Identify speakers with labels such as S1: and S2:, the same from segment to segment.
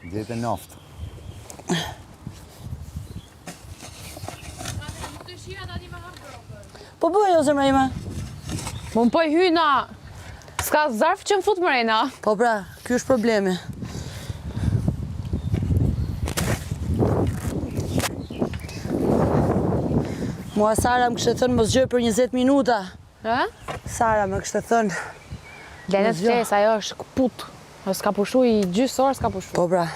S1: Djetë e naftë.
S2: Po bëj o zemra ime.
S3: Më më poj hyna. S'ka zarf që më fut mrena.
S2: Po pra, ky është problemi. Mua Sara më kështë thënë mos gjë për 20 minuta. Sara më kështë thënë.
S3: Lenet fles, ajo është këput. S'ka pushu i gjysë orë, s'ka pushu.
S2: Po pra.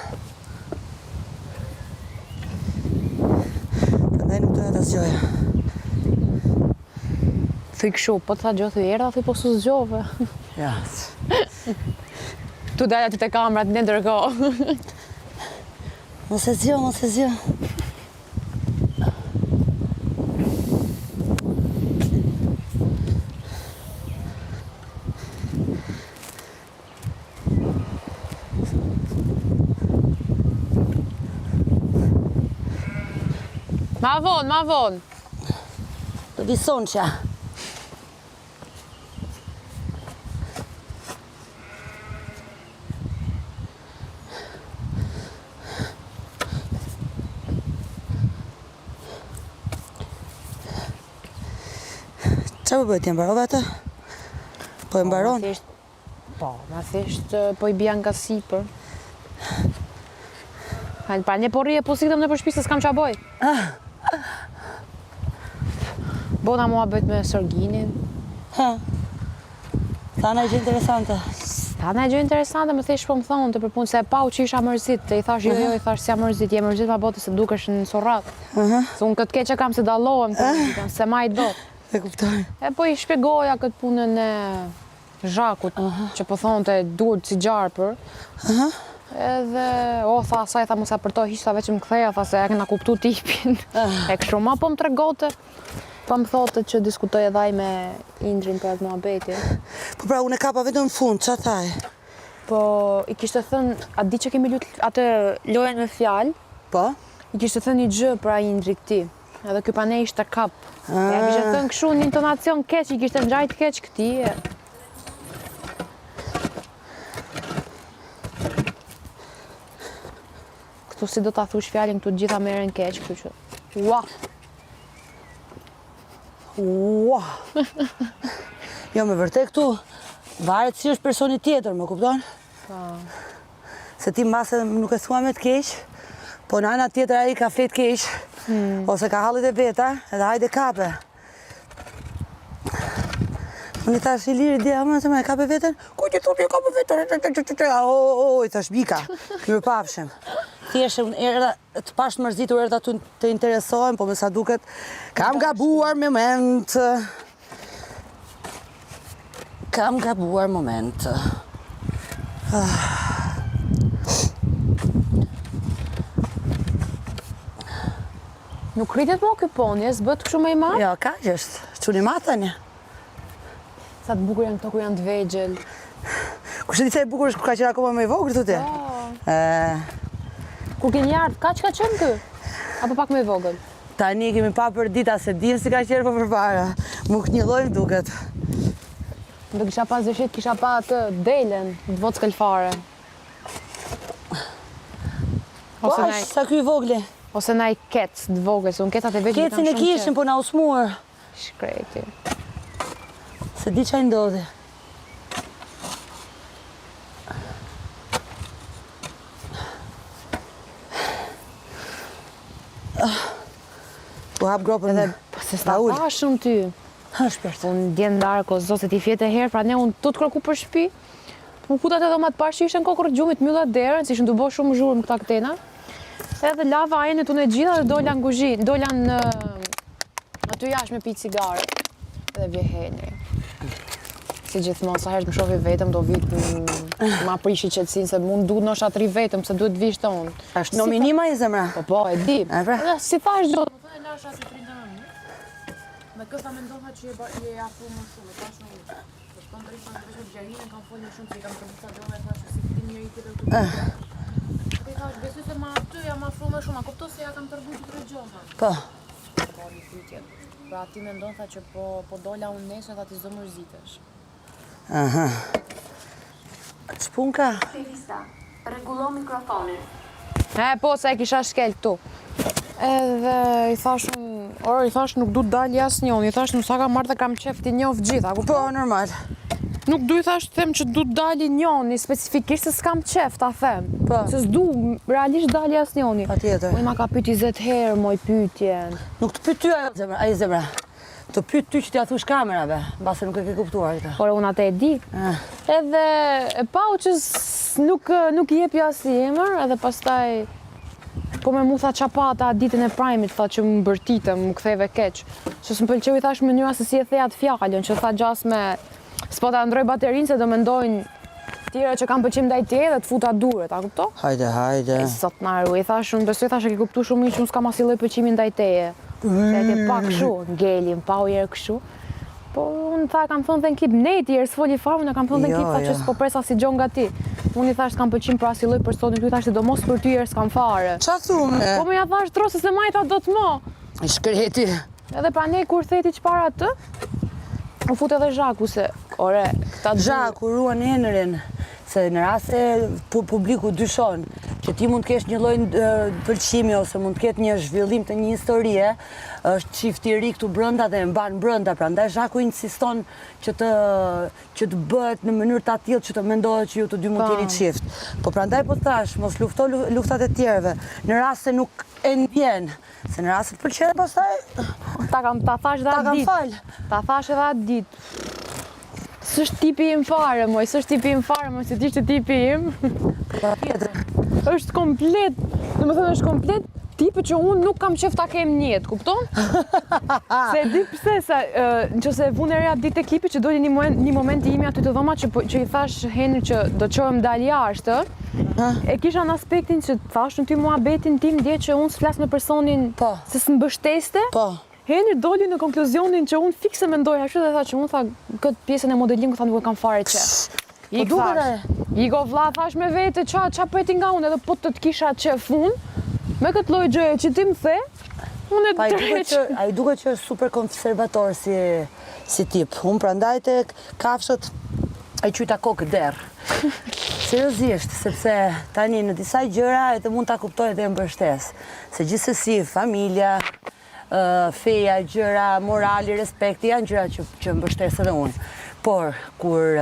S2: Përndaj nuk të të zgjoja.
S3: Thuj këshu, po të tha gjohë thuj erda, thuj po su zgjove.
S2: Ja.
S3: Tu dalja ty te kamrat në ndërko.
S2: Mos e zgjo, mos e zgjo.
S3: Ma vonë, ma vonë.
S2: Do vison që. Qa po bëhet, ti mbarove atë? Po e mbaron?
S3: Po, ma thjesht po i bja nga sipër. Hajnë pa, një porri e po sikëm në përshpi se s'kam qa boj. Bona mua bëjt me Sorginin.
S2: Thana e gjë interesante.
S3: Thana e gjë interesante, më thjesht po më thonë të përpunë se e pau që isha mërzit. I thash jo, i thash si a mërzit, je mërzit ma bote se dukesh në Sorrat. Se unë këtë keqe kam se dallohem, se ma i do.
S2: E kuptoj.
S3: E po i shpjegoja këtë punën e Zhakut, që po thonë të duhet si gjarëpër. Edhe, tha, asaj, tha, mos e përtoj hishta veç më ktheja, tha se e kena kuptu tipin. E kështu ma po më tregote, pa më thote që diskutoj edhe aj me Indrin për atë muhabetin.
S2: Po pra, unë e kapa vetëm në fund, qa thaj?
S3: Po, i kishte thënë, a di që kemi lutë atë lojen me fjalë?
S2: Po?
S3: I kishte thënë një gjë për a Indri këti, edhe ky pane ishte kap. Ja kishte thënë kështu një intonacion keq, i kishte ngjajt keq këti. Këtu si do ta thush fjalën, këtu gjitha merren keq, kështu që. Ua.
S2: Ua. Jo, me vërtet këtu varet si është personi tjetër, më kupton?
S3: Po.
S2: Se ti mbase nuk e thua me të keq, po në ana tjetër ai ka flet keq, ose ka hallit e veta, edhe hajde kape. Unë i thash i lirë dia, ama se më e kape veten? Ku ti thotë e kape veten? I thash bika. Mirë pafshim. Thjesht unë erdha të pash mërzitur, erdha të interesohem, po me sa duket kam gabuar moment. Kam gabuar moment.
S3: Nuk rritet mo ky ponje, s'bët kështu më i madh?
S2: Jo, ka që është. Çuni matani.
S3: Sa të bukur janë këto kur janë të vegjël.
S2: Kush e di sa e bukur është kur ka qenë akoma më i vogël thotë?
S3: Kur keni ardhur, kaç ka qenë ky? Apo pak më i vogël?
S2: Tani kemi pa për dita se dim si ka qenë po përpara. Mu kënjëllojmë duket.
S3: Do kisha pas dëshit, kisha pa atë delen, të vockël fare.
S2: Po ashtë sa ky i vogli.
S3: Ose na i kec të vogël, se unë kecat e vegjël
S2: Kecin e kishim, po na usmuar.
S3: Shkreti.
S2: Se di çaj ndodhi. Tu hap gropën
S3: edhe se sta shumë ty.
S2: Ha shpert.
S3: Unë djenë darko, zose ti fjetë e herë, pra ne unë të kërku për shtëpi. Më kutat edhe ma të parë që ishën kokër gjumit myllat derën, si ishën të bo shumë zhurë më këta këtena. Edhe lava ajën e tu në gjitha dhe dolla në kuzhinë, dolla në aty jashtë me pi cigare. Edhe vje Henri. Si gjithmonë, sa herë të më shofi vetëm, do vitë ma prishi qetësinë, se mund duhet në shatri vetëm, se duhet vishtë unë.
S2: Ashtë nominima i zemra?
S3: Po, e di.
S2: Edhe
S3: si thash do. Më thënë lasha se 30 me këta me ndoha që je afru më shumë, e tash në një. Për shkon të rishtë në të rishtë gjerine, kam folë shumë që i kam përbusa gjove, e thash si këti njëri tjetër të të. Dhe i thash, besoj se ma aty jam afru më shumë, a kupto se ja kam tërgu që të gjove.
S2: Po.
S3: Po, një pytje. Pra ti me ndonë tha që po dolla unë nesë, tha ti zdo mërzitesh.
S2: Aha. Ç'pun ka?
S1: Rregullo mikrofonin.
S3: Po, se e kisha shkel këtu. Edhe i thash nuk du të dalë asnjëri, i thash nuk sa kam marrë dhe kam qef t'i njoh gjitha,
S2: Po, normal.
S3: Nuk du i thash të them që du të dalë njëri specifikisht se s'kam qef ta them.
S2: Po.
S3: Se s'du realisht dalë asnjëri.
S2: Patjetër.
S3: Oj ma ka pyet 20 herë moj pyetjen.
S2: Nuk të pyet ty ai zemra. Të pyet ty që t'ja thush kamerave, mbase nuk e ke kuptuar këtë.
S3: Por unë atë e di. Edhe e pau që nuk i jepi as i emër, edhe pastaj po me mu tha çapata ditën e Prime-it, tha që më bërtitëm, më ktheve keq. Që s'm pëlqeu i thash mënyra se si e the atë fjalën, që tha gjas me s'po ta ndroj baterinë se do mendojnë tjera që kam pëlqim ndaj teje dhe të futa duret, a kupto?
S2: Hajde.
S3: Sot naru, i thash unë besoj thash e ke kuptuar shumë mirë që unë s'kam asnjë lloj pëlqimi ndaj teje. Se ke pak kështu, ngelim, pa u herë kështu. Po unë tha kam thënë dhe në kip neti, herë s'foli fare, unë kam thënë dhe në kip, tha që s'po presa si gjon nga ti. Unë i thash s'kam pëlqim për asnjë lloj personin, ty thash se do mos për ty herë s'kam fare.
S2: Qa thumë?
S3: Po më ja thash trose se majta do të mo.
S2: I shkreti.
S3: Edhe pranej kur theti çfarë atë, u fut edhe Zhaku se, ore, këta
S2: Zhaku ruan Enërin, se në rast se publiku dyshon që ti mund të kesh një lloj pëlqimi ose mund të ketë një zhvillim të një historie, është çifti i ri këtu brenda dhe e mban brenda, prandaj Zhaku insiston që të bëhet në mënyrë të tillë që të mendohet që ju të dy mund të jeni çift. Po prandaj po thash, mos lufto luftat e tjerëve, në rast se nuk e ndjen, se në rast se të pëlqen pastaj
S3: ta thash dhe atë ditë. Ta thash edhe atë ditë. S'është tipi im fare, moj, s'është tipi im fare, moj, se t'ishte tipi im. Është komplet, domethënë është komplet tipi që unë nuk kam qef ta kem në jetë, kupton? Se e di pse, se nëse vunere atë ditë ekipi që doli një moment i imi aty të dhoma që i thash Henry që do qohem dalë jashtë, e kisha në aspektin që thash në ty muhabetin tim dje që unë s'flas me personin se s'mbështeste.
S2: Po.
S3: Henry doli në konkluzionin që unë fikse mendoj ashtu dhe tha që unë tha këtë pjesën e modelingut tha nuk e kam fare qef. Iko vlla thash me vete qa pëti nga unë edhe po të kisha qef unë, me këtë lloj gjëje që ti më the, unë e dreq.
S2: Ai duket që është super konservator si tip. Unë prandaj tek kafshët e qyta kokë derë. Seriozisht, sepse tani në disa gjëra edhe mund ta kuptoj dhe mbështes. Se gjithsesi familja, feja, gjëra, morali, respekti, janë gjëra që mbështes edhe unë. Por, kur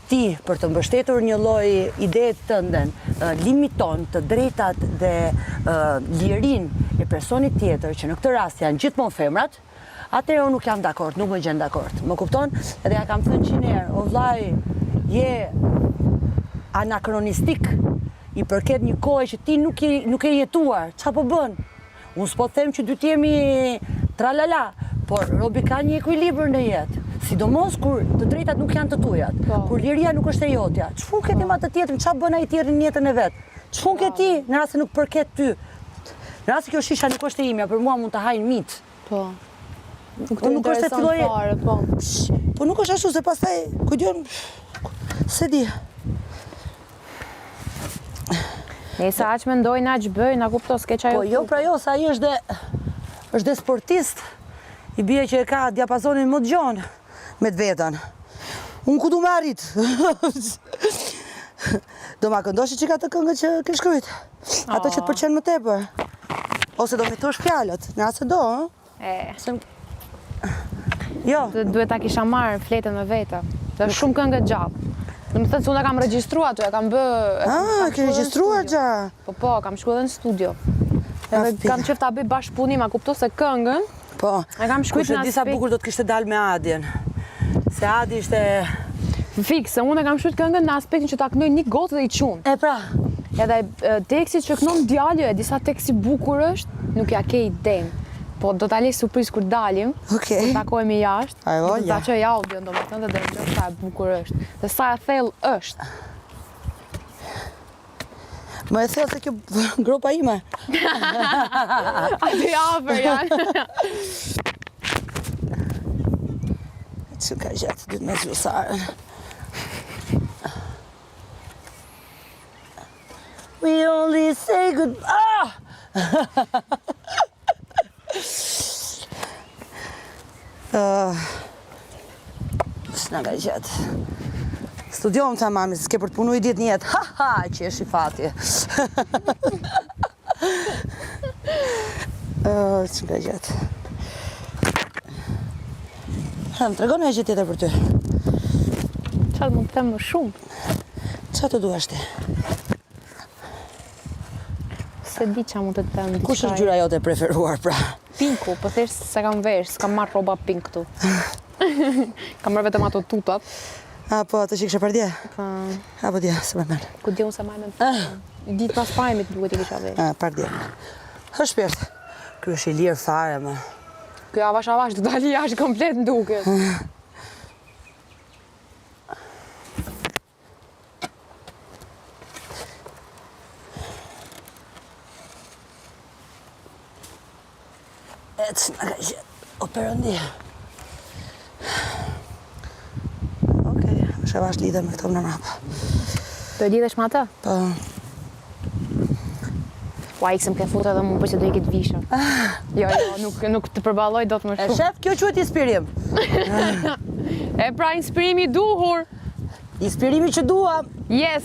S2: ti për të mbështetur një lloj ide tënden, limiton të drejtat dhe lirinë e personit tjetër, që në këtë rast janë gjithmonë femrat, atëherë unë nuk jam dakord, nuk më gjen dakord. Më kupton? Edhe ja kam thënë 100 herë, o vllai, je anakronistik, i përket një kohe që ti nuk e jetuar. Ç'a po bën? Unë s'po them që dy t'jemi tralala, por robi ka një ekuilibër në jetë. Sidomos kur të drejtat nuk janë të tujat, kur liria nuk është e jotja. Ç'fun ke ti me të tjetrin, ç'a bën ai tjetri në jetën e vet? Ç'fun ke ti në rast se nuk përket ty? Në rast se kjo shisha nuk është e imja, për mua mund të hajnë mit.
S3: Po.
S2: Nuk është e filloj
S3: fare, po.
S2: Po nuk është ashtu se pastaj kujton se di.
S3: Nëse aq mendojnë, aq bëjnë, a kupto s'ke çajo.
S2: Po jo, pra jo, sa ai është dhe sportist, i bie që e ka diapazonin më gjon me të vetën. Unë ku du me arrit? Do ma këndoshi që ka të këngët që ke shkryt? Ato që të pëlqen më tepër? Ose do me thosh fjalët, në atë se do, Jo.
S3: Duhet ta kisha marrë fletën me vete. Dhe shumë këngë gjallë. Në më thënë se unë e kam regjistruar aty, e kam bë...
S2: Ke regjistruar gja?
S3: Po, kam shku edhe në studio. Edhe kam qef ta bëj bashkëpunim, a kupto se këngën,
S2: Po,
S3: e kam shkujt në
S2: disa bukur do të kishte dalë me Adin. Se Adi ishte...
S3: Fikse, unë e kam shkujt këngën në aspektin që ta kënoj një gotë dhe i qunë.
S2: E pra.
S3: Edhe teksti që kënon djalë, e disa teksti bukur është, nuk ja ke idejnë. Po do ta lej surprizë kur dalim, kur takohemi jashtë. Do ta çoj audion, domethënë, dhe do të sa e bukur është. Dhe sa e thellë është.
S2: Më e thellë se kjo gropa ime.
S3: Aty afër janë.
S2: Që ka gjatë, dytë me gjusarën. We only say goodbye. S'na ka gjatë. Studion të mami, se s'ke për të punu I ditë një jetë. Ha, ha, që esh I fati. Që nga gjatë. Më tregon e gjë tjetër për ty.
S3: Qatë mund të them më shumë?
S2: Qa të duash ti?
S3: Se di qa mund të them.
S2: Kush është gjyra jote e preferuar, pra?
S3: Pinku, po thjesht se kam vesh, s'kam marrë rroba pink këtu. Kam marrë vetëm ato tutat.
S2: Po, ato që kështë përdje? Apo dje, se me merë.
S3: Ku di unë se marrë me ditë pas pajmit duhet I kisha vesh.
S2: Përdje. Hë shpirt. Ky është I lirë fare, më.
S3: Kjo avash të dali jashtë komplet në duket.
S2: Ecë nga ka gjithë. O përëndi. Okej, është avash lidhe me këto në mrapa.
S3: Do I lidhesh me atë?
S2: Po.
S3: Po a iksëm ke futa dhe mu për që do I këtë vishën. Jo, nuk të përballoj do të më
S2: E
S3: shumë.
S2: shef, kjo quhet inspirim.
S3: E pra inspirimi I duhur.
S2: Inspirimi që dua.
S3: Yes.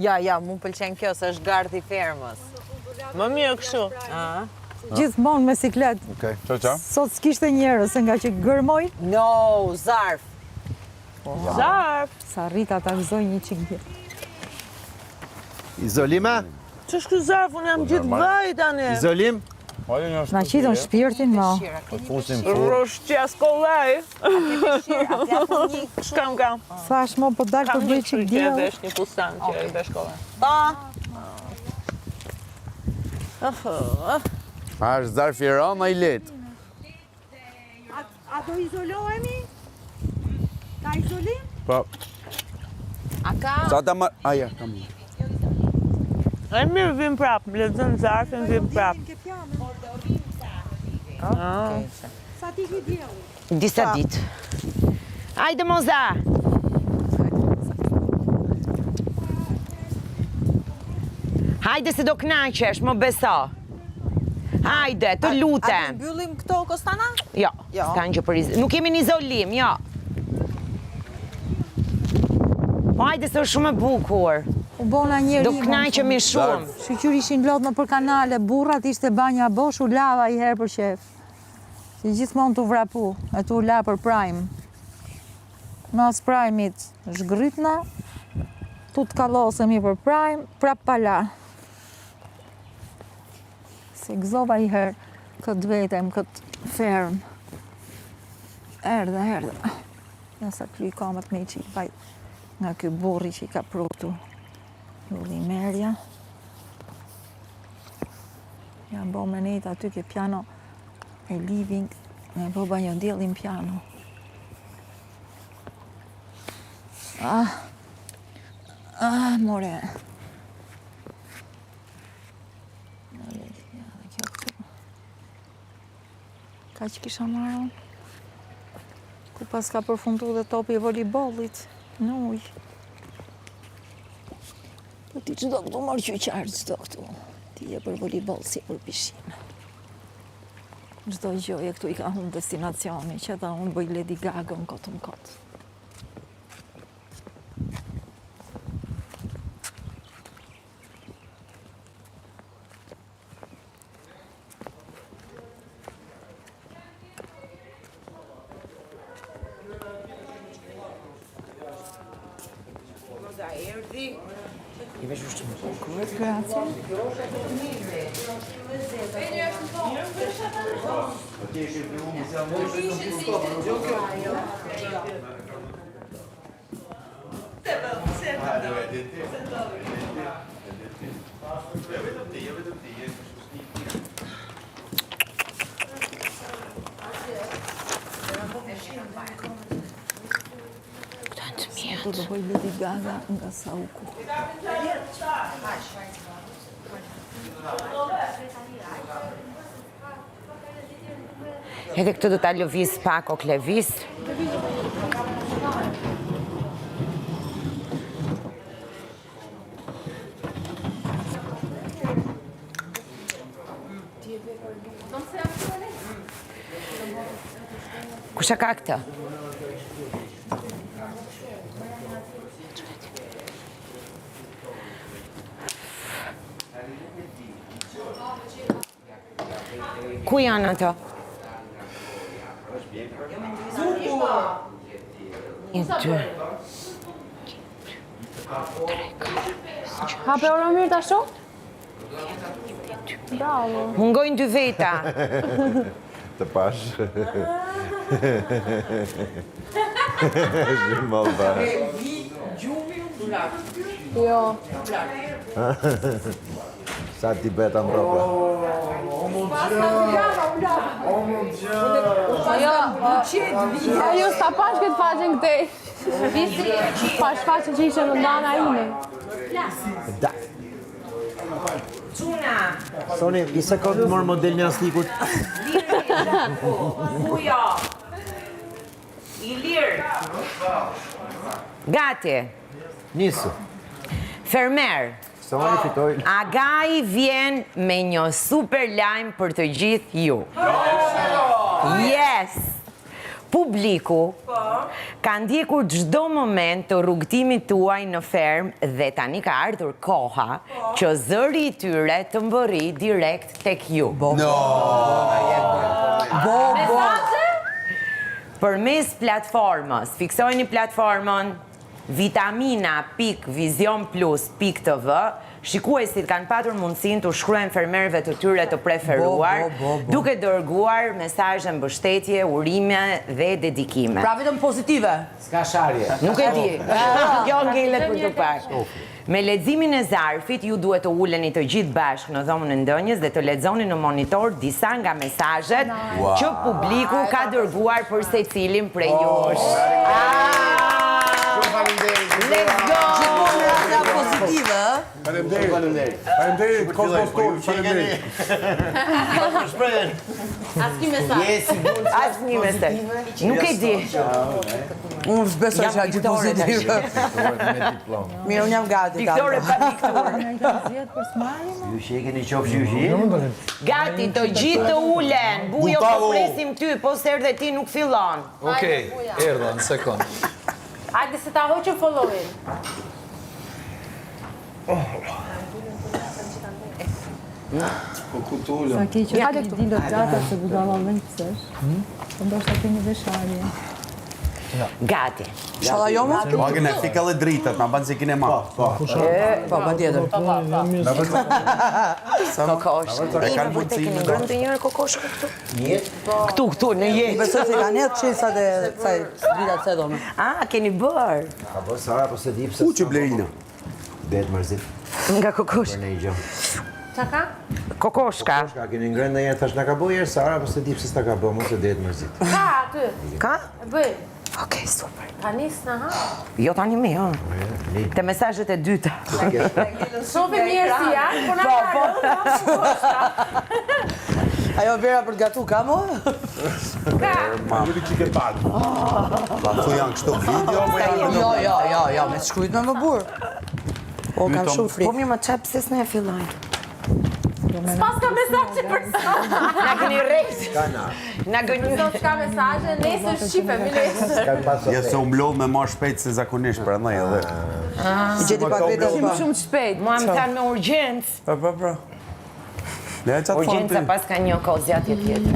S1: Ja, mu pëlqen kjo, se është gardh I fermës. Më mirë kështu.
S4: Gjithmonë me siklet.
S5: Okej, qa?
S4: Sot s'kishte njerëz, se nga që gërmoj,
S1: No, zarf. Zarf.
S4: sa Rita ta gëzoj një qik bje.
S5: Izolime?
S1: Që shku zarf, unë jam gjithë vaj tani.
S5: Izolim?
S4: Na qitën shpirtin, ma.
S5: Fusim furë.
S1: Roshtja s'ko vaj. Shkam.
S4: Thash mo, po dalë për bëj qik djel.
S1: Vesh një fustan që I vesh kolla.
S5: A është zarfi Rama I letë.
S4: A do izolohemi? Ka izolim?
S5: Po.
S1: A ka?
S5: Sa ta marë... Aja, kam.
S1: E mirë vim prap, lexon zarfin vim prap.
S4: Sa ti ki djel?
S1: Disa ditë. Hajde moza. Hajde se do knaqesh, më beso. Hajde, të lutem.
S6: A mbyllim këto Kostana?
S1: Jo, s'kan gjë për nuk kemi një izolim, jo. Po hajde se është shumë e bukur.
S4: U bona njeri.
S1: Do knaqemi shumë.
S4: Shqyqyr ishin lot në për kanale, burrat ishte banja bosh, u lava I herë për shef. Si gjithmonë t'u vrapu, e t'u la për prime. Mas prime-it zhgrytna, tu t'kallosemi për prime, prap pala. Se gëzova I herë këtë vetem, këtë ferm. Erdhe. Nësa kry kamat me që I bajt nga ky burri që I ka prutu. Lulli merja. Ja bo me nejtë aty ke piano e living, me bo banjo djellim piano. More. Ka që kisha marrë? Ku pas ka përfundu dhe topi I volleyballit në ujë. Po ti që do këtu marrë qyqarë që do këtu. Ti je për volleyball si për pishinë. Çdo gjë këtu I ka humbë destinacioni, që ta unë bëj Lady Gaga në kotë më kotë.
S2: I vesh ushqimë të bukur.
S4: Grazie. Do të bëj Lady Gaga nga Sauku.
S1: Edhe këtë do ta lëviz pak o klevis. Kusha ka këtë? Ku janë ato? Një, dy.
S3: Hape orë mirë ta shoh? Bravo.
S1: Mungojnë 2 veta.
S6: Të pash. Është malba.
S3: Jo.
S6: Sa ti beta mbrapa.
S3: Jo, s'ta pash këtë faqen këtej. Pash faqen që ishe në ndana ime.
S6: Da.
S1: Quna!
S7: Soni, një sekundë morë model një aslikut.
S1: Kujo! I lirë! Gati!
S6: Nisu.
S1: Fermer!
S6: Soni fitojnë.
S1: Agai vjen me një super lajm për të gjithë ju. Yes! Publiku ka ndjekur çdo moment të rrugtimit tuaj në fermë dhe tani ka ardhur koha që zëri i tyre të mbërri direkt tek ju. Përmes platformës, fiksojni platformën vitamina.visionplus.tv, shikuesit kanë patur mundësinë të shkruajnë fermerëve të tyre të preferuar, duke dërguar mesazhe mbështetje, urime dhe dedikime.
S2: Pra vetëm pozitive.
S7: Ska sharje.
S1: Nuk e di. Kjo ngelet për të parë. Me leximin e zarfit, ju duhet të uleni të gjithë bashkë në dhomën e ndënjës dhe të lexoni në monitor disa nga mesazhet që publiku ka dërguar për secilin prej jush. Let's go!
S2: Gjithmonë rana pozitive.
S5: Faleminderit, Kosmostor, faleminderit.
S1: Asnjë mesazh. Nuk e di.
S2: Unë s'besoj që gjithë pozitive. Mirë, unë jam gati.
S1: Fiktore pa fikturë.
S7: Ju që e keni qofsh ju që?
S1: Gati, të gjithë të ulen. Bujo po presim ty, po se erdhe ti nuk fillon.
S8: Okej, erdha në sekund.
S3: Hajde se ta hoqëm followin.
S4: Sa ke që
S3: Hajde
S4: ti
S3: këtu.
S4: dilë gata se budalla vend pësesh. Po ndoshta keni vesharje.
S1: Gati.
S2: Shalla joma?
S5: Magën e fika dhe dritat, ma banë se kine ma.
S2: Po, pa tjetër.
S1: Kokosh.
S5: E kanë
S1: Vërtet keni
S5: mundësinë.
S1: ngrënë të njërë kokosh këtu? Këtu, në jetë.
S2: Besoj se kanë jetë qesat e kësaj dritat se dhome.
S1: Ah, keni bërë.
S7: A po Sara, po se di pëse...
S5: Ku që blerina?
S7: Det mërzit.
S1: Nga kokosh.
S7: Për ne i gjo.
S3: Qa ka?
S1: Kokoshka.
S7: Shka keni ngrënë dhe jetë, thash nga ka bojë Sara, po se di pëse s'ta ka bojë, mos e det mërzit.
S3: Ka aty.
S1: Ka?
S3: E bëj.
S1: Okej, super.
S3: Ta nis në ha.
S1: Jo tani mi, ha. Te mesazhet e dyta.
S3: Shofi mirë si janë, po na
S2: Ajo vera për të gatu ka mo?
S5: Jëri që ke talë. Pa, thu janë kështu video, po janë...
S2: Jo, me shkrujt me më burë. Po, kam shumë
S1: Po
S2: frikë.
S1: mirë, ma qep, se s'ne e fillojnë.
S3: Pas ka mesazhe për sot.
S1: Na keni rejtë.
S7: Kana,
S1: Na gënyu.
S3: Sot ka mesazhe, nesër shqipemi nesër.
S7: kanë pasë
S5: Ja se u mlodh me ma shpejt se zakonisht për andaj edhe.
S2: I gjeti pak vete
S3: Shumë shumë shpejt.
S1: Mua më thanë me urgjencë.
S2: Po.
S5: Le e qatë thonë
S1: Urgjenca
S5: ti.
S1: pas ka një kohë zjatje tjetër.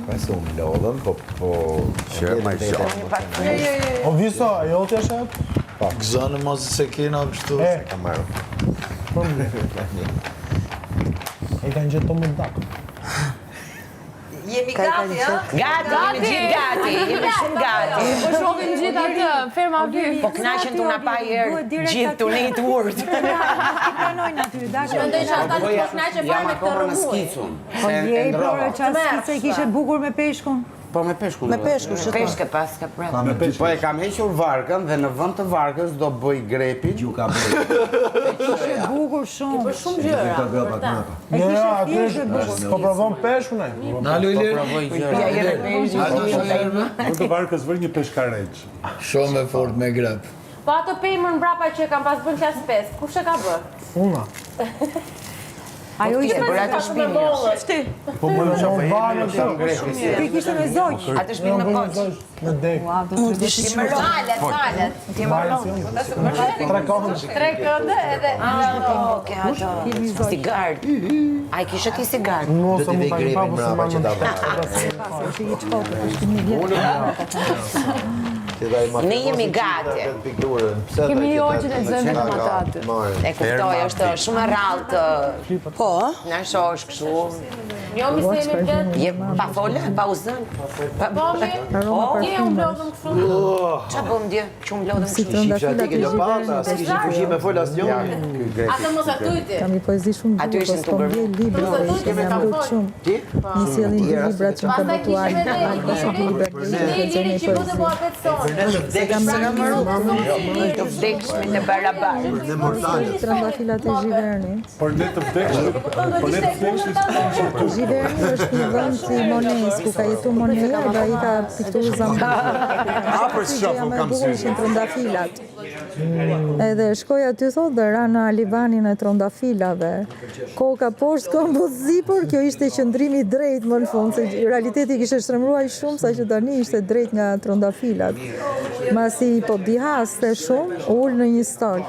S7: pasë unë lodhëm, po...
S5: Shërë, ma i shërë.
S1: Një pak
S9: O viso, ajo t'ja shet?
S8: Gëzoni mos se kena kështu.
S7: Ka marrë.
S9: E kanë gjetë të më dakë.
S2: Jemi gati, ha?
S1: Gati, jemi gjithë gati, jemi shumë gati.
S3: Po shohin gjithë atë, ferma vy.
S1: Po knaqen të na pa herë gjithë të nejt urt.
S4: Pranojnë aty, dakë.
S3: Mendoj që ata nuk po knaqen fare me këtë rrugë.
S4: Po jej, por çfarë skice kishe bukur me peshkun?
S5: Po me peshku.
S2: Me peshku, shëto.
S1: Peshke pas ka prapë.
S5: Po e kam hequr varkën dhe në vend të varkës do bëj grepin.
S6: Ju ka bërë.
S4: Bukur shumë.
S2: Shumë gjëra.
S6: Ka grapa knapa.
S9: Jo, aty është, po provon peshkun e.
S8: Na Luli,
S5: Provoj gjëra.
S10: Në të varkës vërë një peshkareq.
S8: shumë e fort me grep.
S3: Po ato pejmën mbrapa që kam pas bën klas 5, kush e ka bërë?
S9: Una.
S4: Ajo ishte
S1: Por atë shpinë.
S9: Po më në qapo valë të.
S4: Ti kishte me zogj.
S1: Atë shpinë në poç.
S9: Me dek.
S2: Mund të shish më
S3: Falet. Ti më
S9: Tre kohën.
S3: 3 këndë edhe
S1: Ke ato sigart. Ai kishe ti sigart.
S9: Mos
S6: Do t'i
S9: më
S6: vej
S9: pa
S6: grepin
S9: pa se
S6: mbrapa që ta vë.
S1: Ne jemi gati.
S3: Kemi një orë që ne zënë me ata aty.
S1: E kuptoj, është shumë e rrallë të
S2: Po,
S1: na shohësh kështu.
S3: Jo mi se jemi vetë.
S1: Je pa fole, pa u zënë.
S3: Po mi. Je u blodhëm kështu.
S1: Ç'a bëm dje? Që unë lodhëm kështu.
S6: Shifja ti ke lopata, s'ki që fushim me fol asnjë.
S3: Atë mos atujti.
S4: Kam një poezi shumë
S1: Aty ishin të
S4: bukur,
S1: gërmu.
S4: libra, që jam lut shumë.
S6: Ti?
S4: Një sjellin dy librat që më
S3: Pastaj
S4: përbotuar.
S3: kishim edhe njëri që bëte po apet son.
S4: Se kam marrë
S1: Të vdekshme në barabar.
S4: Trëndafilat e Zhivernit.
S10: Por ne të vdekshme, por ne të vdekshme.
S4: Zhiverni është një vend si Mones, ku ka jetu Monet, dhe ai ka pikturë zambarë.
S10: Për shofën kam
S4: bukur ishin trëndafilat. Edhe shkoj aty thot dhe ra në Alibanin e trëndafilave. Koka poshtë këmbët zipur, kjo ishte qëndrimi drejt më në fund, se realiteti kishte shtremruar shumë sa që tani ishte drejt nga trëndafilat. Masi po dihaste shumë, ul në një stol.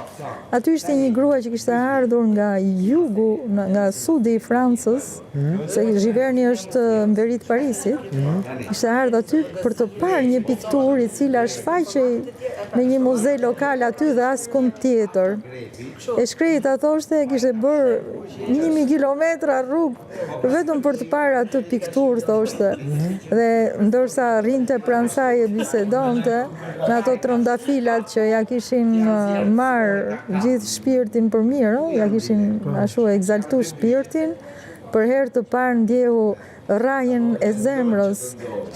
S4: Aty ishte një grua që kishte ardhur nga jugu, nga sudi i Francës, se Zhiverni është në veri të Parisit. Kishte ardhur aty për të parë një pikturë i cila shfaqej në një muze lokal aty dhe askund tjetër. E shkreta thoshte kishte bërë 1000 kilometra rrugë vetëm për të parë atë pikturë, thoshte. Dhe ndërsa rinte pranë saj e bisedonte me ato trëndafilat që ja kishin marrë gjithë shpirtin për mirë, ja kishin ashtu egzaltu shpirtin, për herë të parë ndjehu rrajen e zemrës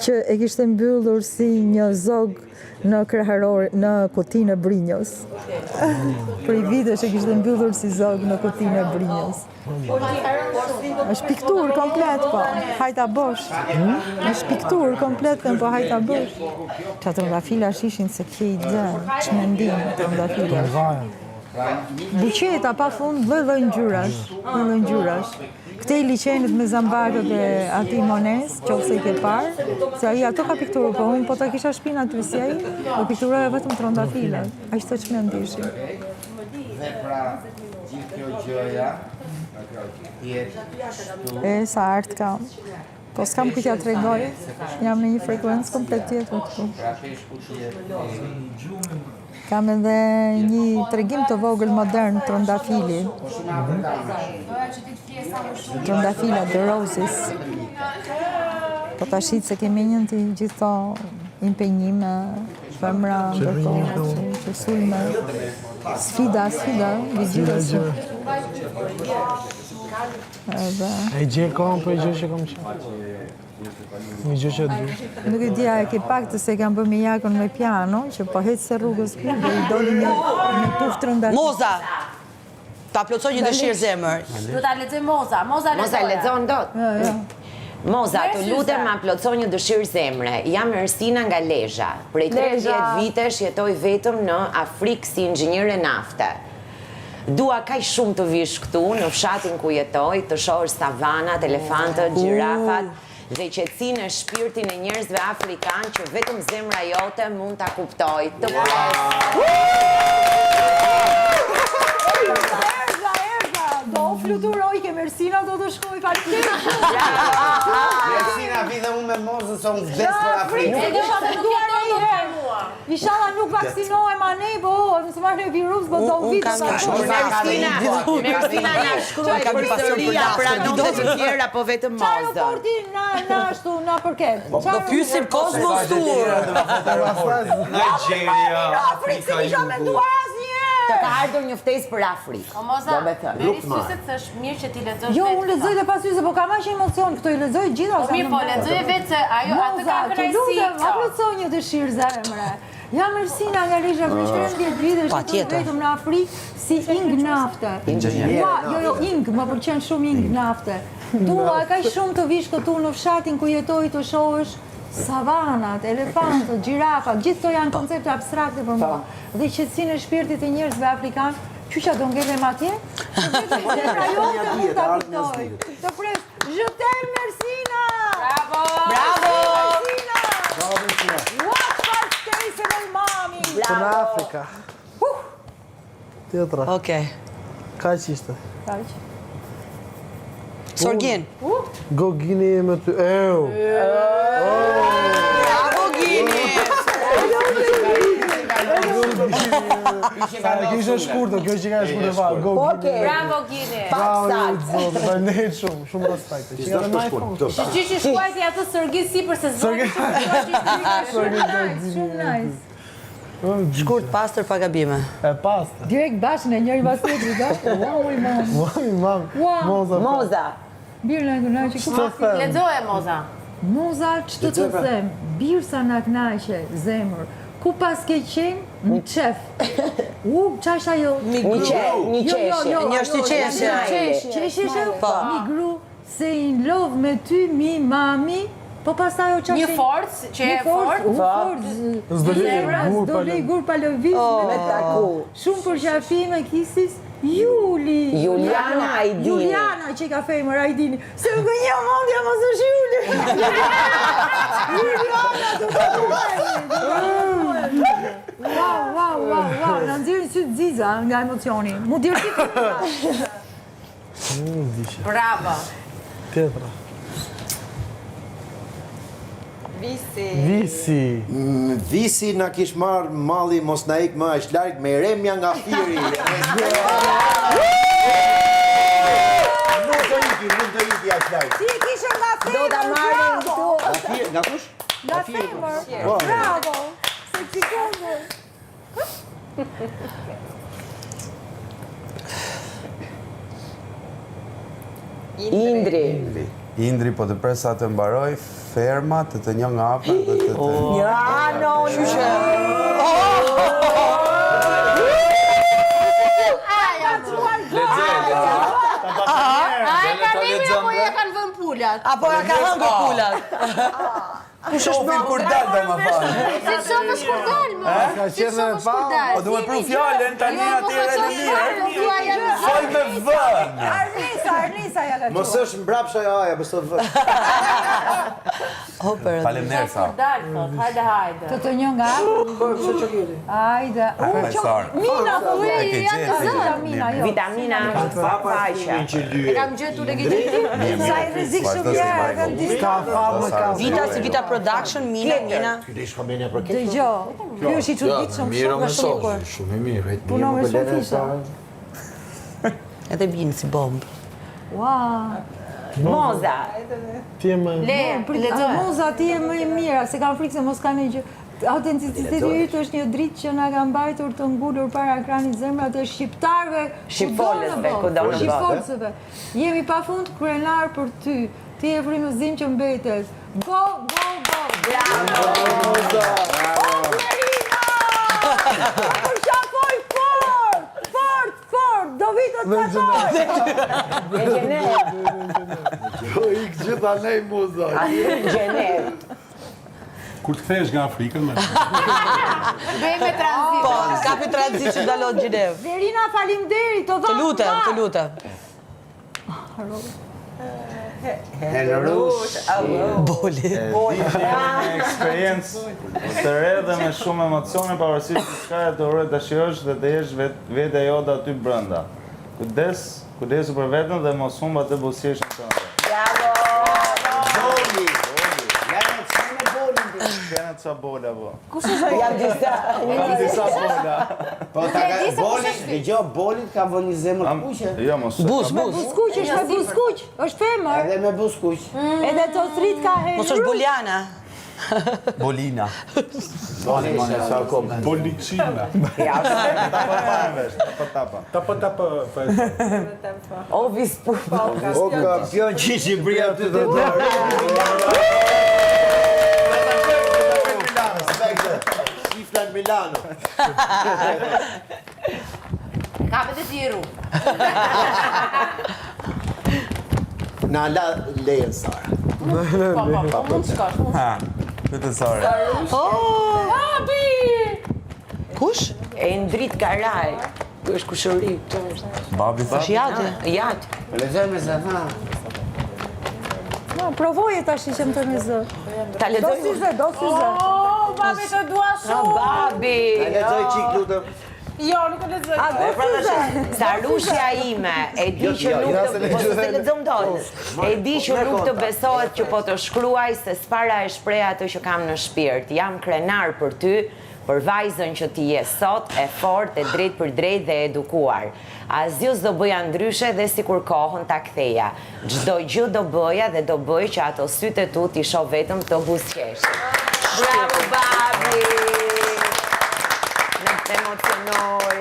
S4: që e kishte mbyllur si një zog në kutinë e brinjës. Për i vitesh e kishte mbyllur si zog në kutinë e brinjës. Është pikturë komplet, po, hajta bosh. Është pikturë komplet, po hajta bosh. Qa trëndafila ishin se kje i dhe, që mendim trëndafila. Buqeta pa fund, lloj-lloj ngjyrash. Këte i liqenit me zambarët e ati Mones, qofse i ke parë, se ai ato ka pikturë, po unë po ta kisha shpinë aty si ai, po pikturëve vetëm trëndafilat. Aq të çmendishin.
S5: Dhe pra, gjithë kjo gjëja,
S4: E, sa art kam. Po s'kam ku t'ja tregoj, jam në një frekuencë komplet tjetër këtu. Kam edhe një tregim të vogël modern, trëndafili. Trëndafila, The Roses. Po ta shit se kemi njën të gjitho impenjime, femra, ndërkohë, që sulme, sfida, vigjyrës.
S9: E gje kohën për gjë që kam qenë. Një gjë që du.
S4: Nuk e dija e ke pak të se kam bërë me jakën me piano, që po hecë se rrugës ku, dhe i doli një tuftë trëndafila.
S2: Moza! Ta plotësoj një dëshirë zemër.
S3: Du ta lexoj Moza. Moza
S1: lexon dot. Moza, të lutem ma plotëso një dëshirë zemre. Jam Ersina nga Lezhë. Prej 30 vitesh jetoj vetëm në Afrikë si inxhiniere nafte. Dua kaq shumë të vish këtu, në fshatin ku jetoj, të shohësh savanat, elefantët, gjirafat, dhe qetësinë e shpirtin e njerëzve afrikanë që vetëm zemra jote mund ta kuptoj. Të
S4: Do fluturoj ke Mersina, do të shkoj faleminderit.
S5: Mersina vi dhe unë me mozën se unë vdes për Afrikën.
S4: Inshallah nuk vaksinohem anej, po nëse marrë një virus, do vitë nga
S1: Mersina na shkruaj për historia, pranonte të tjera, po vetëm
S4: Qa
S1: mozën.
S4: aeroporti na ashtu, na përket?
S2: Do pyesim Cosmos Tour.
S8: Nigeria,
S4: Afrikë, se kisha menduar asnjëherë.
S1: Të ka ardhur një ftesë për Afrikë.
S11: O Moza,
S1: Do me thënë.
S11: meri syset se është mirë që ti lexosh
S4: Jo,
S11: vetë
S4: unë lexoj dhe pas syze, po kam aq emocion këto i lexoj gjitha.
S11: Po mirë, po lexoj vetë se ajo atë ka
S4: kënaqësi.
S11: kënaqësi.
S4: Ma plotësoj një dëshirë zemre. Jam Ersina nga Lisha për 13 vite, shkoj vetëm në Afrikë si ing nafte. Jo, ing, më pëlqen shumë ing nafte. Dua kaq shumë të vish këtu në fshatin ku jetoj të shohësh savanat, elefantët, gjirafat, gjithë to janë koncepte abstrakte për mua. Dhe qetësinë e shpirtit të njerëzve afrikan, qyqa do ngelem atje? Zemra jote mund ta kuptoj. Të pres, je t'aime Ersina!
S11: Bravo!
S1: Bravo!
S4: Watch for Stacy and Mommy!
S9: Për në Afrika. Tjetra.
S2: Okej.
S9: Kaq ishte.
S4: Kaq.
S2: Sorgin.
S9: Go Gini me ty.
S2: Bravo Gini!
S9: Kishte shkurtër, kjo që ka shkurtër fare. Go Gini.
S11: Bravo Gini.
S9: Bravo, zotë, vërnet shumë respekt. Që ka më iPhone.
S11: Që shkuajti atë Sorgin sipër se zonë
S4: Shumë nice.
S2: Shkurt, pastër, pa gabime.
S9: E pastër.
S4: Direkt bashkë në njëri pas tjetrit, dashur. Wow, mam.
S1: Moza.
S4: Birë në kënaqë.
S11: Lexoje Moza.
S4: Moza, ç'të të them? Birë sa na kënaqe, zemër. Ku pas ke qenë? Në qef. Ç'është ajo?
S1: Një qeshje.
S2: Një është një qeshje.
S4: Qeshje?
S2: Po.
S4: Migru, se in love me ty, mi mami. Po pastaj o çfarë?
S11: Një forcë që e fortë.
S4: S'do lej gur pa lëviz me taku. Shumë për qafime kisis Juli.
S1: Juliana Ajdini.
S4: Juliana që ka femër Ajdini. Se më gënjë mondja mos është Juli. Juliana do të Wow, në nxjerrin sytë Ziza nga emocioni. Mu dirti të
S11: Bravo.
S9: Tjetra.
S6: Visi na kish marrë malli mos na ik më aq larg me Remja nga Firi. Nuk do iki aq larg.
S4: Ti kishe nga femër.
S1: Do ta marrim këtu.
S6: Nga kush?
S4: Nga femër. Bravo. Se ti komo.
S5: Indri, po të presa të mbaroj, ferma, të një nga afër dhe të...
S1: Ja, no,
S2: Qyshe.
S11: Kanë vënë pulat.
S2: Apo ja ka hëngur pulat.
S5: Shofim kur dal do më falë.
S11: Si shofësh kur dal, më? Si shofësh kur dal?
S5: Po duhet pru fjallën, tani atyre në mirë. Fol me vën.
S4: Arnisa ja ka
S6: Mos është mbrapsha aja, mos të vë.
S5: Faleminderit sa.
S11: Dal, thot, hajde.
S4: Të një nga? Hajde. Mina, Mina, jo.
S1: Vitamina, faqe.
S11: E kam gjetur e gjithë.
S4: Sa i rrezik shumë ja, kam
S2: Vita si Vita Production, Mina.
S4: Dëgjoj. Ky është i çuditshëm shumë nga shumë.
S7: Shumë i mirë.
S4: Punon me shumë fisha.
S2: Edhe vinë si bombë.
S4: Wow.
S1: Moza.
S9: Ti e më...
S4: Moza, ti e më e mira, se kam frikë se mos ka një gjë. Autenticiteti yt është një dritë që na ka mbajtur të ngulur para ekranit zemrat e shqiptarëve,
S1: Shqipfolësve, kudo në botë.
S4: Shqipfolësve. Jemi pafund krenar për ty. Ti e frymëzim që mbetet. Go!
S1: Bravo!
S4: Fort! Do vitë të tatoj!
S1: Në Gjenev.
S5: Po ik gjitha nej muza.
S1: Në Gjenev.
S10: Kur të kthehesh nga Afrika, më.
S11: Bëjmë tranzit.
S2: Po, kapi tranzit që dalon Gjenev.
S4: Verina, faleminderit, të
S2: Të lutem. Boli.
S12: Një eksperiencë të re dhe me shumë emocione, pavarësisht se çka e dorë dashirosh dhe të jesh vetë jote aty brenda. Kujdesu për veten dhe mos humb atë buzëqeshjen tënde.
S1: Bravo!
S12: Janë ca bola po.
S11: Kush është
S1: Jam disa.
S12: Disa bola.
S6: Po ta ka bolin, dëgjoj bolin ka vënë një zemër kuqe.
S12: Jo mos.
S4: Buskuq është me buskuq, është femër.
S6: Edhe me buskuq.
S4: Edhe to thrit ka herë.
S2: Mos është Boljana.
S5: Bolina.
S10: Bolicina.
S1: Ovi spupa.
S6: O kampion që i Shqipëria të të dorë. Shiflan Milano.
S11: Kapet e tiru.
S6: Na la lejen Sara.
S11: Po, mund të shkosh.
S12: Vetë Sara.
S11: Babi!
S2: Kush?
S1: E ndrit Karaj. Ky është kushëri.
S12: Babi
S2: Është jate.
S1: Jat.
S6: Lexojmë se tha.
S4: Provoje tash që më të me zë.
S1: Ta
S4: Do
S1: lexoj.
S4: si zë, do si zë.
S11: Babi të dua shumë.
S1: Babi.
S6: Lexoj çik lutem.
S11: Jo, nuk e lexoj.
S1: Sarushja ime, e di që nuk të po se lexom dot. E di që nuk të besohet që po të shkruaj se s'para e shpreh ato që kam në shpirt. Jam krenar për ty, për vajzën që ti je sot, e fortë, e drejt për drejt dhe edukuar. Asgjë s'do bëja ndryshe dhe sikur kohën ta ktheja. Çdo gjë do bëja dhe do bëj që ato sytë e tu t'i shoh vetëm të buzëqesh. Bravo babi! Në të emocionoj.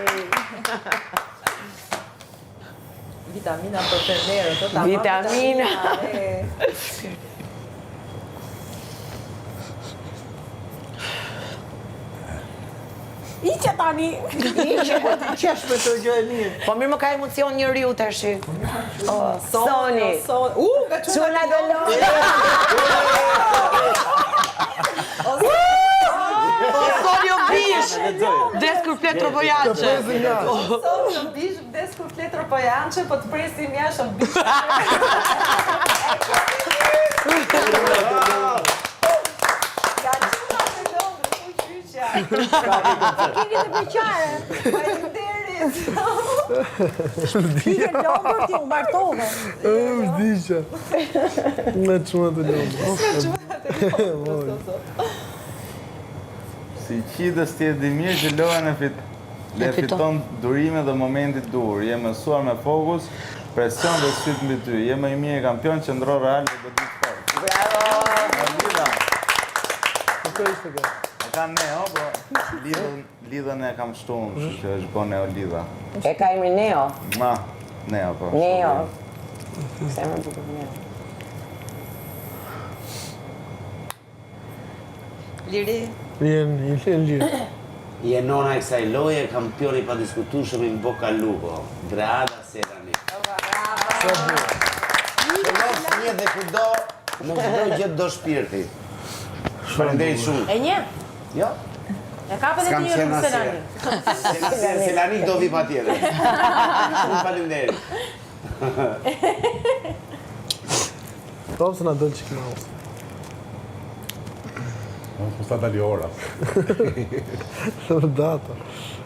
S11: Vitamina për përnerë, të ta
S1: Vitamina.
S11: Iqe tani.
S6: Qesh me të gjë e mirë.
S1: Po mirë më ka emocion njeriu tash. Soni.
S11: Ka
S1: Çuna do lo. Soni u bish. Des kur flet trovojaçe.
S11: Sot në bish vdes kur flet trovojaçe, po të presim jashtë bish.
S4: Keni të beqare.
S11: Faleminderit.
S4: Kike lomër ti u martove.
S9: Vdisha. Në çuna të lëmë.
S12: Si qitës ti e di mirë që lohen e fiton durime dhe momentit dur. Je mësuar me fokus, presion dhe sytë mbi ty. Je më i mirë kampion që ndro real dhe godit fort.
S1: Bravo!
S12: E ka Neo, po lidhën e kam shtunë, që është po Neo lidha.
S1: E ka emri Neo.
S12: Ma, Neo, po.
S1: Neo. Se më bukur Neo.
S11: Liri.
S9: Jenë lirë.
S6: Je nona e kësaj loje, kampioni pa diskutueshëm in Boca Lupo. Dreada Serani. Shënof një dhe kudo, në çdo gjë do shpirti. Faleminderit shumë.
S11: E një?
S6: Jo?
S11: E kapet e tiru në Selani.
S6: Selani do vi patjetër. Shumë faleminderit.
S9: Top se na dol çik më.
S10: Po sta dali ora.
S9: Data.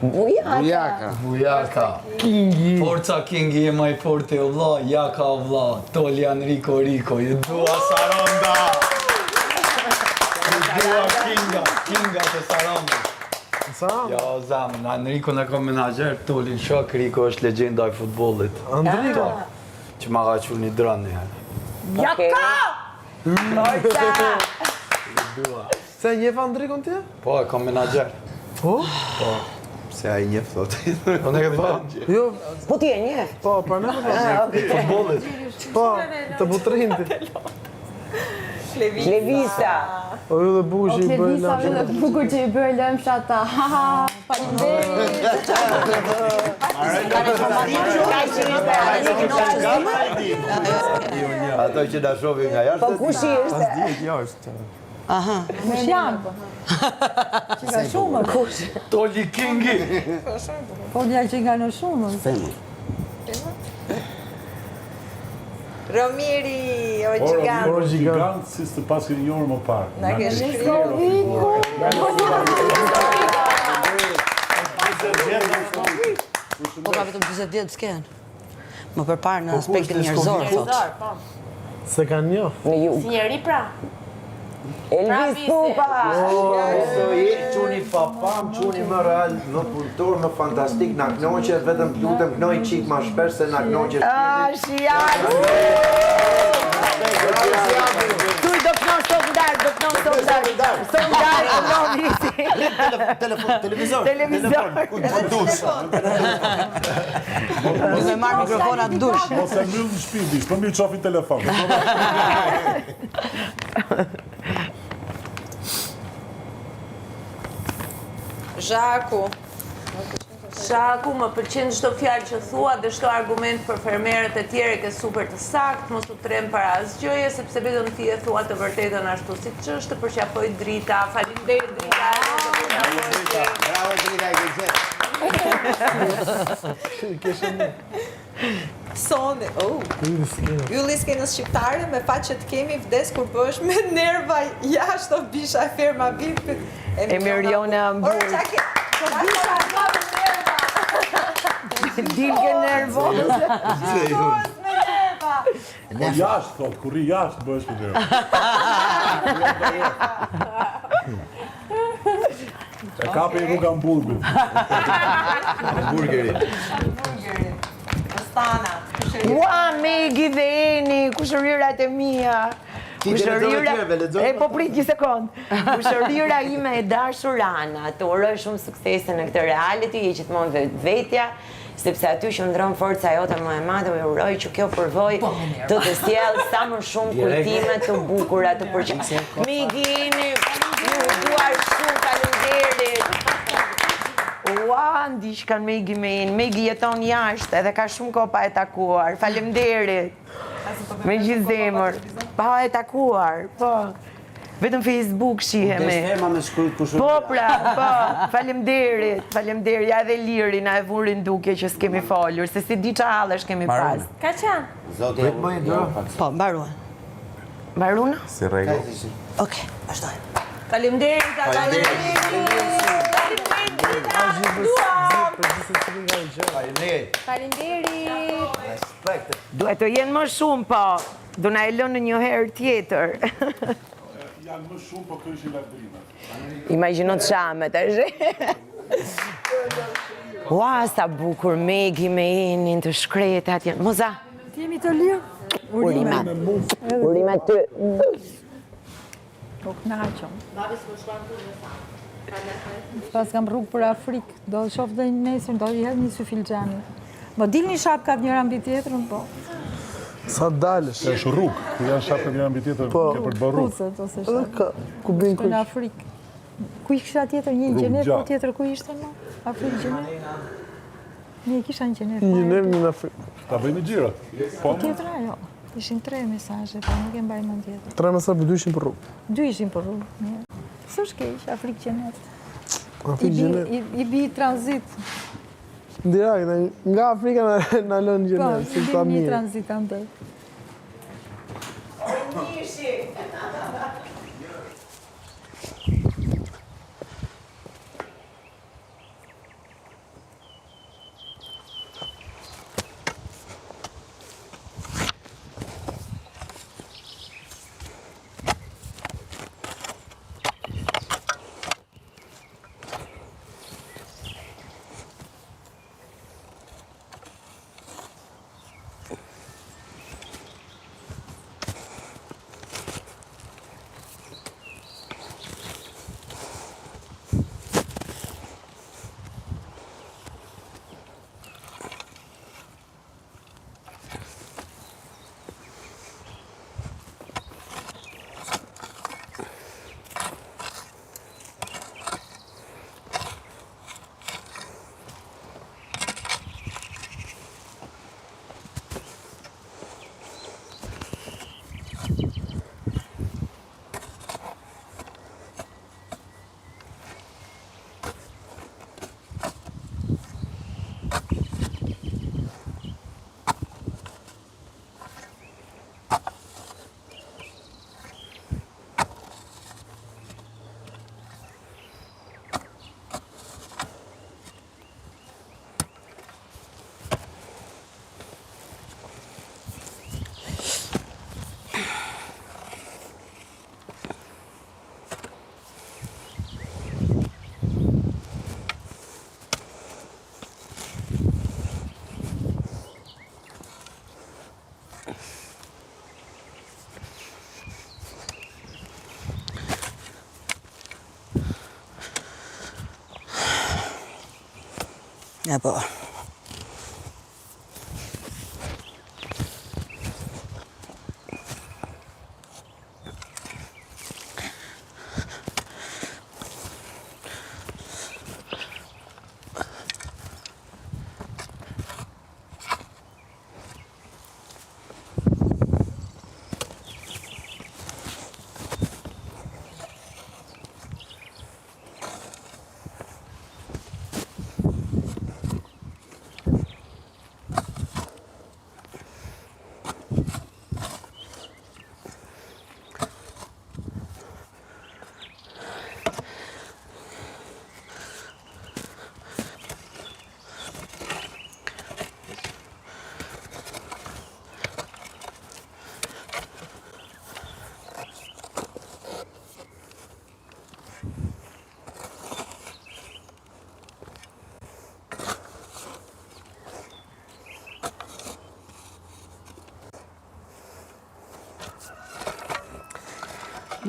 S8: Bujaka. Kingi. Forca Kingi je maj forte o vlla, jaka o vlla. Toljan Rico, je dua Saronda. Dua Kinga të Saronda. Jo, zam, Enrico në kom menager, Tolin shok, Rico është legjenda e futbollit.
S9: Enrico?
S8: Që ma ka qurë një drën një herë.
S11: Jaka!
S1: Forca!
S9: Se njef Enricon ti?
S8: Po, e kom menager.
S9: Po?
S8: Po.
S5: Se a i njef, thot.
S8: Po në këtë po?
S9: Jo.
S1: Po ti e njeh?
S9: Po, pra në po.
S8: Futbollit.
S9: Po, të butrinti.
S1: Levisa.
S9: O ju dhe bukur që i bëjë
S3: Levisa dhe bukur që i bëjë lëmë shata.
S5: Ato që na shohin nga jashtë.
S1: Po kush ishte?
S5: As dihet jashtë.
S2: Aha.
S4: Më janë. Që nga shumë.
S1: Kush?
S8: Toli Kingi.
S4: Po një që nga në shumë.
S11: Romiri, o
S10: Ora,
S11: gjigant.
S10: gigant, si të paske një orë më parë.
S11: Na ke
S2: Po ka vetëm 20 vjetë s'ken. Më përparë në aspektin njerëzor, thot.
S9: Se kanë njoh.
S1: Në ju.
S11: Si njeri pra.
S1: Elvis Pupa!
S6: Quni papam, quni më real, në punëtor, në fantastik, në knoqet, vetëm lutem knoj qik ma shpesh se në knoqet.
S1: Shiaku! Tu do stop ndarë, non stop ndarë. Stop ndarë, non nisi.
S5: Televizor.
S1: Dush me marrë mikrofonat dush.
S10: Mos e mbyll në shtëpi, bish, po mirë çofi telefon.
S11: Shaku, më pëlqen çdo fjalë që thua dhe çdo argument për fermerët e tjerë ke super të saktë, mos u trem para asgjëje, sepse vetëm ti e thua të vërtetën ashtu siç është, përqafoj Drita. Faleminderit Drita.
S5: Bravo Drita,
S11: Soni, ylli skenës shqiptare me fat që të kemi vdes kur bësh me nerva jashtë o bisha e ferma vipit.
S1: Emirione Hamburg. Dilke nervoze.
S10: Po jashtë, thot, kurri jashtë bësh me nerva. E kapi rrugë Hamburgut.
S5: Hamburgeri.
S1: Ua, Megi dhe Eni, kushërirat e mia. E po prit një sekund. Kushërira ime e dashur Ana, të uroj shumë suksese në këtë reality, je gjithmonë vetvetja, sepse aty qëndron forca jote më e madhe, u uroj që kjo përvojë të të sjellë sa më shumë kujtime të bukura të përgjithshme. Megi Eni, ju duar shumë, faleminderit. Ua, ndish kanë Megi me Eni. Megi jeton jashtë edhe ka shumë kohë pa e takuar. Faleminderit. Me gjithë zemër. Pa e takuar, po. Vetëm Facebook shihemi.
S5: Des ferma me shkryt kushëria.
S1: Po pra, po. Faleminderit. Ja edhe Liri na e vurin duke që s'kemi folur, se si di çallësh kemi pas.
S11: Ka qenë?
S5: Zoti.
S2: Po, mbaruan.
S1: Mbaruna?
S5: Si rregull.
S2: Okej, vazhdoj.
S11: Faleminderit.
S1: Duhet të jenë më shumë, po. Do na e lënë në një herë tjetër.
S10: Janë më shumë, po kjo ishin lavdrimet.
S1: Imagjino të shamet, e zhe? Ua, sa bukur Megi me Enin të shkrete atje. Moza?
S4: Jemi të lirë?
S1: Urimat. Urimat të...
S4: Po knaqëm. Pas kam rrugë për Afrikë, do të shoh dhe nesër, do i hedh një syfilxhani. Mo dilni shapkat njëra mbi tjetrën, po.
S9: Sa dalësh?
S10: Është rrugë, ku janë shapkat njëra mbi tjetër, ke për të bërë rrugë.
S4: Kucët ose shapkat.
S9: Ku bin
S4: Në Afrikë. Ku i kisha tjetër, një në Gjenet, po tjetër ku ishte në Afrikë Gjenet? Një kisha në Gjenet.
S9: Një në Afrikë.
S10: Ta bëjmë gjirat. Po,
S4: Tjetër ajo. Ishin 3 mesazhe, po nuk e mbaj mend tjetër.
S9: 3 mesazhe, po 2 ishin për rrugë.
S4: 2 ishin për rrugë. S'është keq, Afrikë Gjenet.
S9: Afrikë Gjenet.
S4: I bi tranzit.
S9: Direkt, nga Afrika na lënë
S4: Po,
S9: Gjenet, si
S4: i
S9: ta
S4: bi një
S9: mirë.
S4: tranzit andaj.
S2: E po.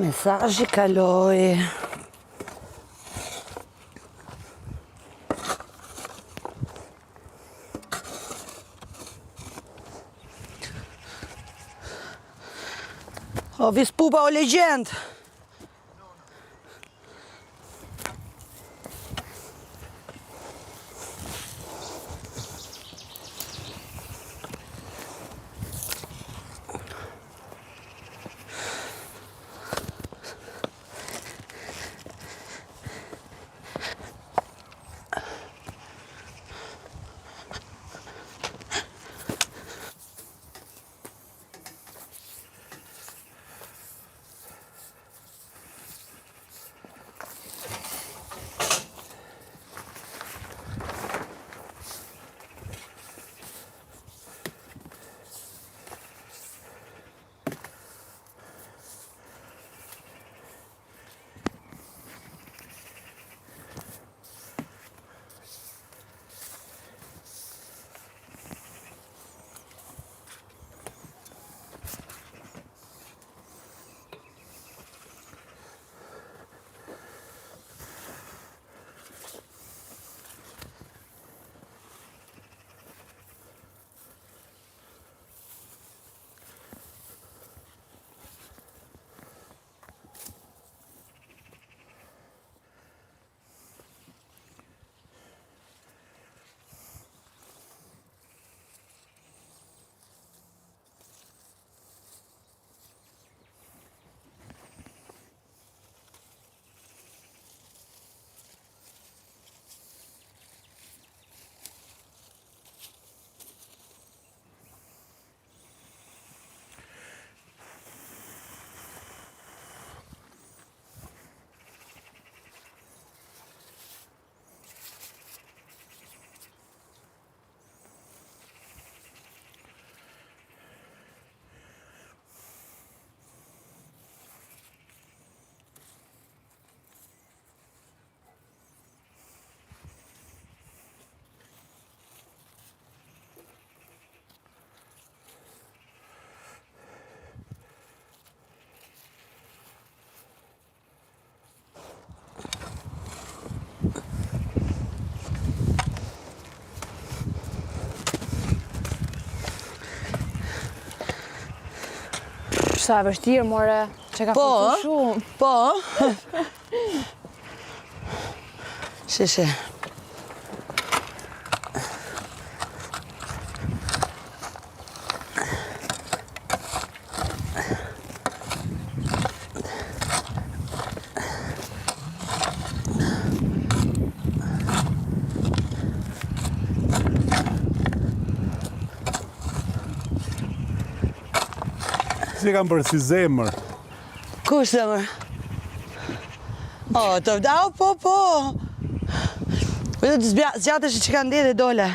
S2: Mesazhi kaloi. O, Vispupa, o legjend.
S3: Sa e vështirë, more, që ka fëtu shumë.
S2: Po. Sheshe.
S10: Si kam për si zemër.
S2: Kush zemër? O, të vdau, po. Vete të zgjatësh që ka ndje dhe dole.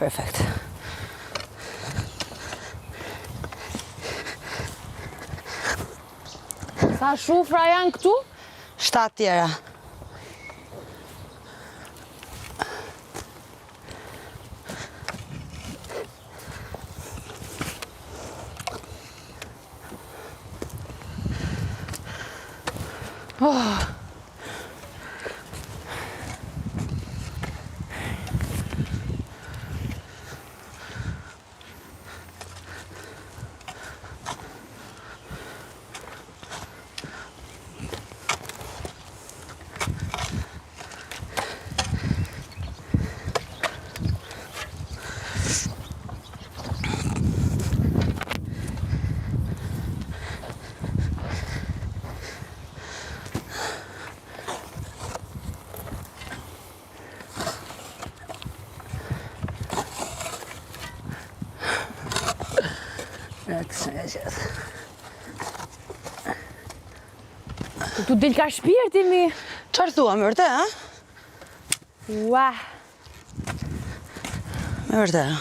S2: Perfekt.
S3: Sa shufra janë këtu?
S2: 7 tjera.
S3: Tu del ka shpirti mi.
S2: Qarë thua, me vërte, ha?
S3: Ua.
S2: Me vërte, ha?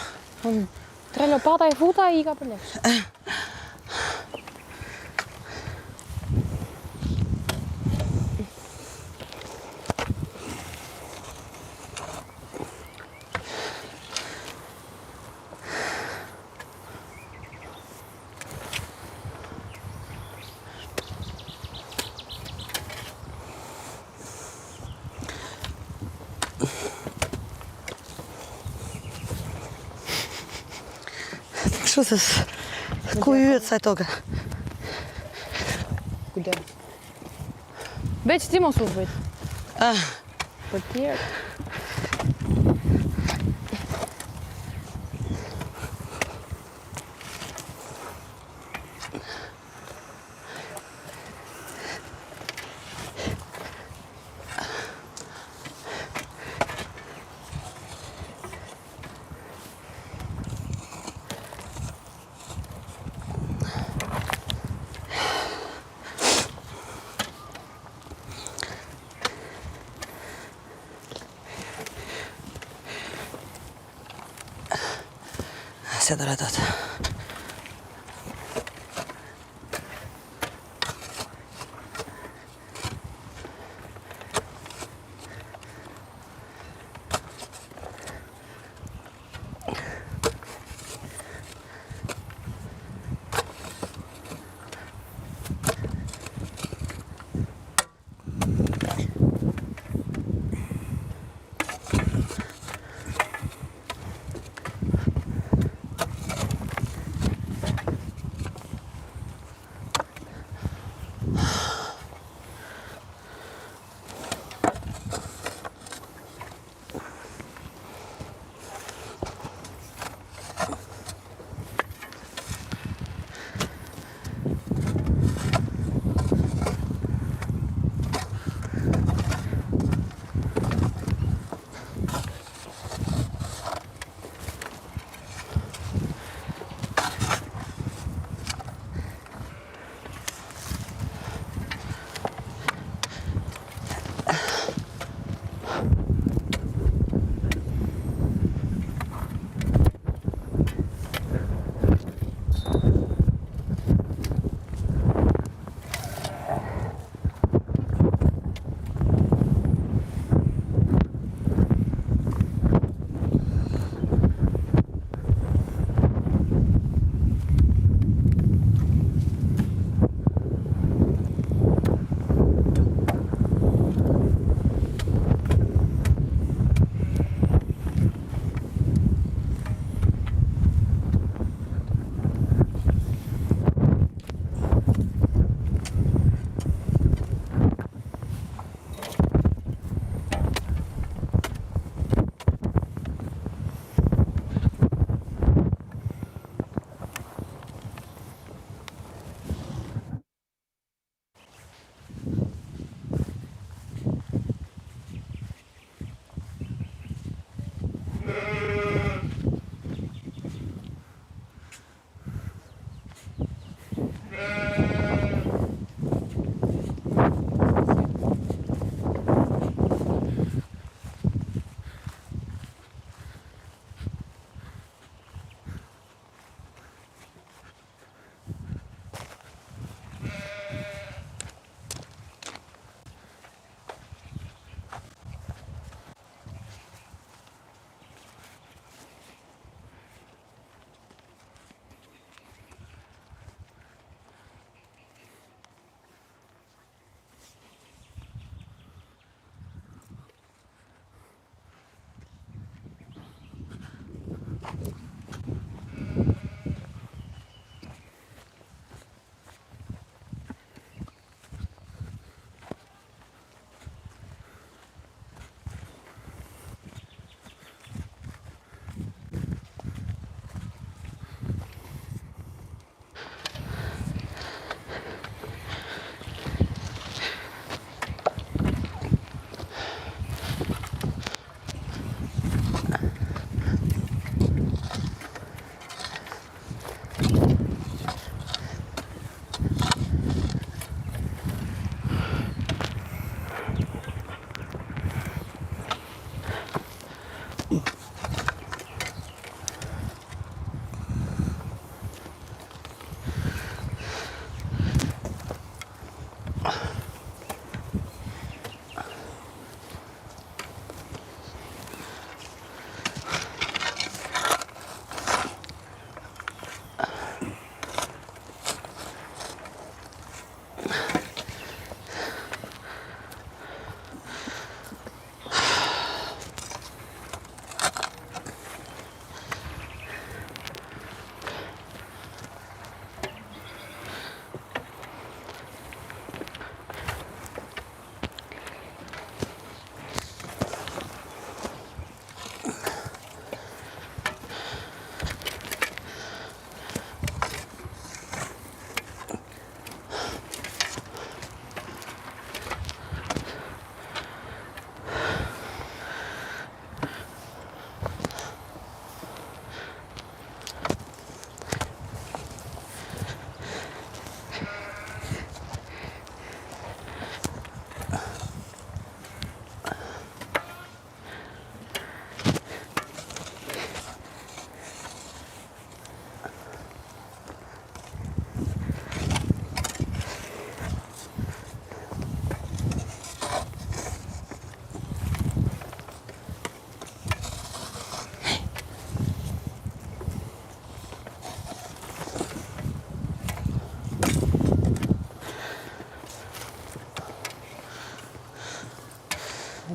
S3: 3 lopata e futa i ka për lesh.
S2: Kështu se ku yjet sa toka.
S3: Kujde. Veç ti mos u vrit. Për tjerë.
S2: Se do ratot.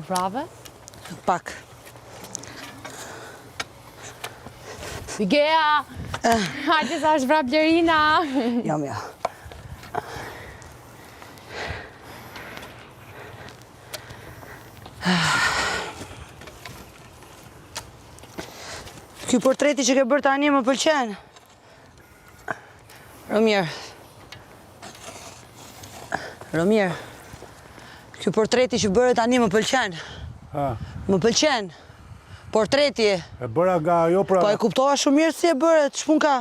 S3: prave?
S2: Pak.
S3: Bigea! Hajde sa është vrap Blerina!
S2: Jam ja. Ky portreti që ke bërë tani më pëlqen. Romir, ky portreti që bërë tani më pëlqen. Më pëlqen. Portreti.
S10: E bëra nga ajo pra...
S2: Po e kuptova shumë mirë si e bërë, ç'pun ka?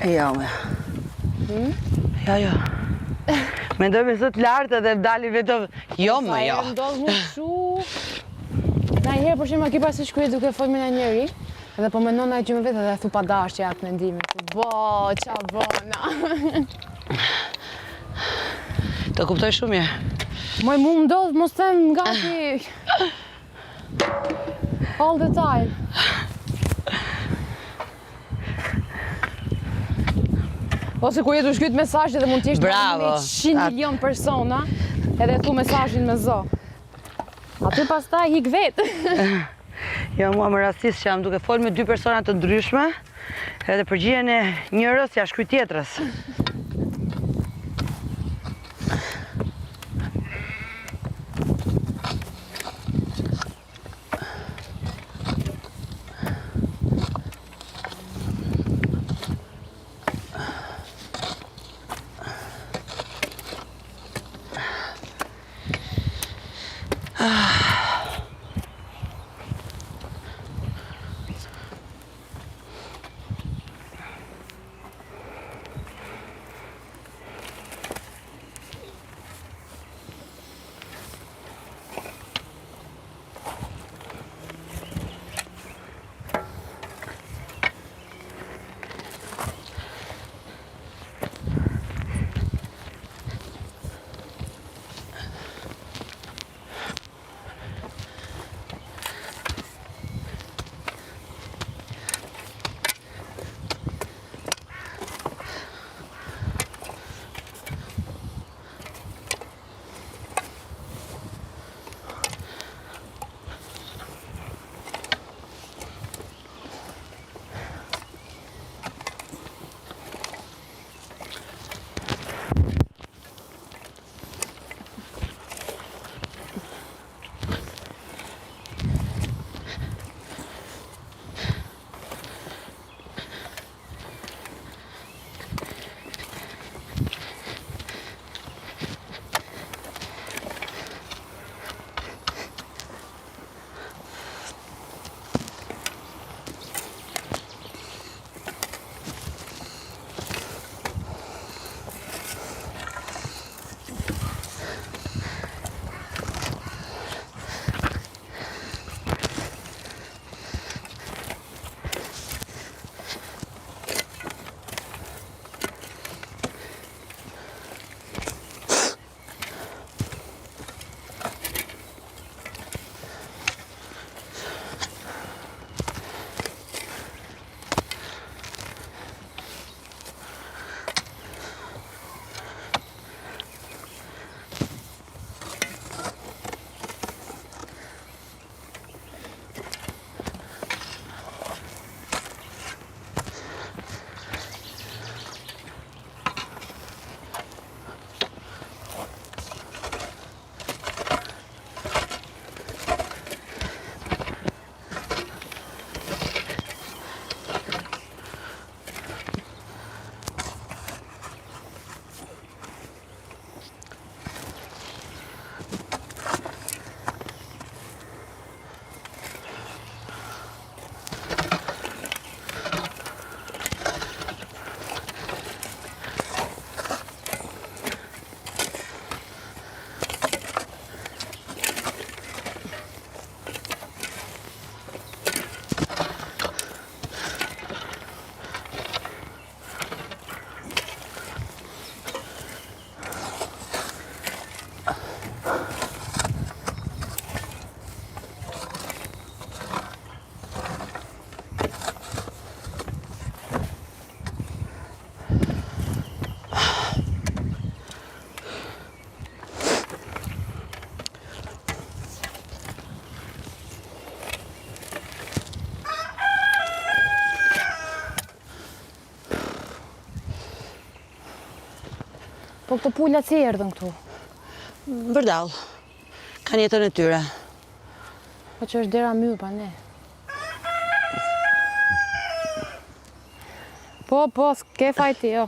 S2: Jo, me. Jo. Mendoj me sot lartë edhe dali vetëm, jo me, jo.
S3: Sa e ndodhë mu shu... Na i herë për shembull, ki pasi shkruaj duke folë me në njëri, edhe po mendon ai që më vetë edhe thu pa dashje atë mendimin. Bo, qa bona.
S2: Të kuptoj shumë mirë.
S3: Moj mu më ndodhë, mos them nga ti... All the time. Ose ku jetu shkyt mesazhe dhe mund t'jesh në 100 milion persona, edhe thu mesazhin me zë. Aty pastaj hik vetë.
S2: Jo, mua më rastisht që jam duke folë me dy persona të ndryshme, edhe përgjigjen e njërës ja shkruaj tjetrës.
S3: Po këto pullat si erdhën këtu?
S2: Vërdall. Kanë jetën e tyre.
S3: Po që është dera mbyllur pa ne. Po, s'ke fajti, jo.